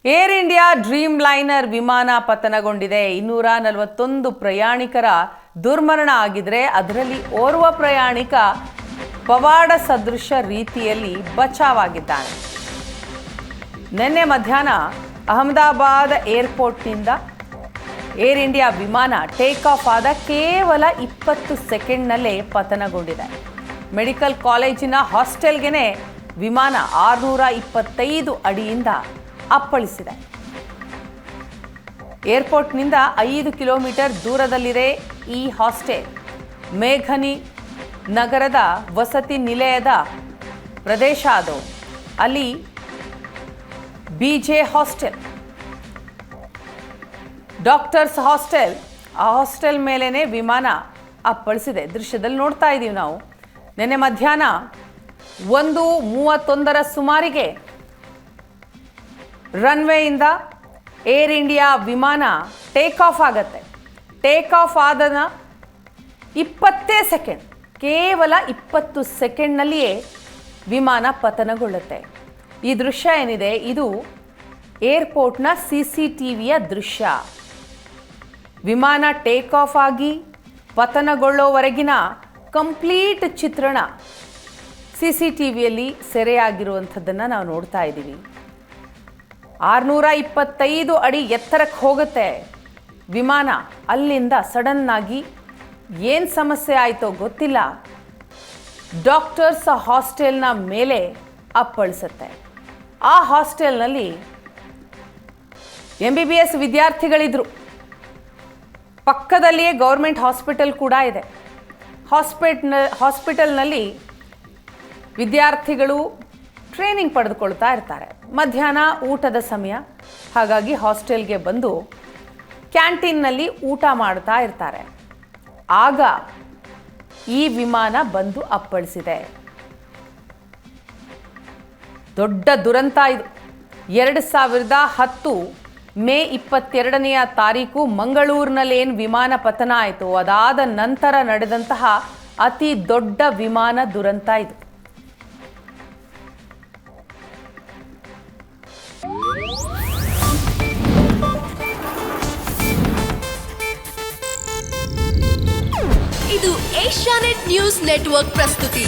Air India dream liner ವಿಮಾನ ಪತನಗೊಂಡಿದೆ. 241 ಪ್ರಯಾಣಿಕರ ದುರ್ಮರಣ ಆಗಿದ್ರೆ ಅದರಲ್ಲಿ ಓರ್ವ ಪ್ರಯಾಣಿಕ ಪವಾಡ ಸದೃಶ ರೀತಿಯಲ್ಲಿ ಬಚಾವಾಗಿದ್ದಾನೆ. ನಿನ್ನೆ ಮಧ್ಯಾಹ್ನ ಅಹಮದಾಬಾದ್ ಏರ್ಪೋರ್ಟ್ನಿಂದ ಏರ್ ಇಂಡಿಯಾ ವಿಮಾನ ಟೇಕ್ ಆಫ್ ಆದ ಕೇವಲ 20 ಸೆಕೆಂಡ್ನಲ್ಲೇ ಪತನಗೊಂಡಿದೆ. ಮೆಡಿಕಲ್ ಕಾಲೇಜಿನ ಹಾಸ್ಟೆಲ್ಗೆ ವಿಮಾನ 625 ಅಡಿಯಿಂದ ಅಪ್ಪಳಿಸಿದೆ. ಏರ್ಪೋರ್ಟ್ನಿಂದ 5 ಕಿಲೋಮೀಟರ್ ದೂರದಲ್ಲಿದೆ ಈ ಹಾಸ್ಟೆಲ್. ಮೇಘನಿ ನಗರದ ವಸತಿ ನಿಲಯದ ಪ್ರದೇಶ ಅದು. ಅಲ್ಲಿ BJ ಹಾಸ್ಟೆಲ್, ಡಾಕ್ಟರ್ಸ್ ಹಾಸ್ಟೆಲ್, ಆ ಹಾಸ್ಟೆಲ್ ಮೇಲೇನೆ ವಿಮಾನ ಅಪ್ಪಳಿಸಿದೆ. ದೃಶ್ಯದಲ್ಲಿ ನೋಡ್ತಾ ಇದ್ದೀವಿ ನಾವು. ನಿನ್ನೆ ಮಧ್ಯಾಹ್ನ 1:31 ಸುಮಾರಿಗೆ ರನ್ವೇಯಿಂದ ಏರ್ ಇಂಡಿಯಾ ವಿಮಾನ ಟೇಕ್ ಆಫ್ ಆಗತ್ತೆ. ಟೇಕ್ ಆಫ್ ಆದ 20 ಸೆಕೆಂಡ್, ಕೇವಲ 20 ಸೆಕೆಂಡ್ನಲ್ಲಿಯೇ ವಿಮಾನ ಪತನಗೊಳ್ಳುತ್ತೆ. ಈ ದೃಶ್ಯ ಏನಿದೆ ಇದು ಏರ್ಪೋರ್ಟ್ನ CCTVಯ ದೃಶ್ಯ. ವಿಮಾನ ಟೇಕ್ ಆಫ್ ಆಗಿ ಪತನಗೊಳ್ಳೋವರೆಗಿನ ಕಂಪ್ಲೀಟ್ ಚಿತ್ರಣ CCTVಯಲ್ಲಿ ಸೆರೆಯಾಗಿರುವಂಥದ್ದನ್ನು ನಾವು ನೋಡ್ತಾ ಇದ್ದೀವಿ. 625 ಅಡಿ ಎತ್ತರಕ್ಕೆ ಹೋಗುತ್ತೆ ವಿಮಾನ. ಅಲ್ಲಿಂದ ಸಡನ್ನಾಗಿ ಏನು ಸಮಸ್ಯೆ ಆಯಿತೋ ಗೊತ್ತಿಲ್ಲ, ಡಾಕ್ಟರ್ಸ್ ಹಾಸ್ಟೆಲ್ನ ಮೇಲೆ ಅಪ್ಪಳಿಸುತ್ತೆ. ಆ ಹಾಸ್ಟೆಲ್ನಲ್ಲಿ MBBS ವಿದ್ಯಾರ್ಥಿಗಳಿದ್ರು. ಪಕ್ಕದಲ್ಲಿಯೇ ಗೌರ್ಮೆಂಟ್ ಹಾಸ್ಪಿಟಲ್ ಕೂಡ ಇದೆ. ಹಾಸ್ಪಿಟಲ್ನಲ್ಲಿ ವಿದ್ಯಾರ್ಥಿಗಳು ಟ್ರೈನಿಂಗ್ ಪಡೆದುಕೊಳ್ತಾ ಇರ್ತಾರೆ. ಮಧ್ಯಾಹ್ನ ಊಟದ ಸಮಯ, ಹಾಗಾಗಿ ಹಾಸ್ಟೆಲ್ಗೆ ಬಂದು ಕ್ಯಾಂಟೀನ್ನಲ್ಲಿ ಊಟ ಮಾಡ್ತಾ ಇರ್ತಾರೆ. ಆಗ ಈ ವಿಮಾನ ಬಂದು ಅಪ್ಪಳಿಸಿದೆ. ದೊಡ್ಡ ದುರಂತ ಇದು. 2010 ಮೇ 22ನೆಯ ತಾರೀಕು ಮಂಗಳೂರಿನಲ್ಲಿ ಏನು ವಿಮಾನ ಪತನ ಆಯಿತು, ಅದಾದ ನಂತರ ನಡೆದಂತಹ ಅತಿ ದೊಡ್ಡ ವಿಮಾನ ದುರಂತ ಇದು. ಇದು ಏಷ್ಯಾನೆಟ್ ನ್ಯೂಸ್ ನೆಟ್ವರ್ಕ್ ಪ್ರಸ್ತುತಿ.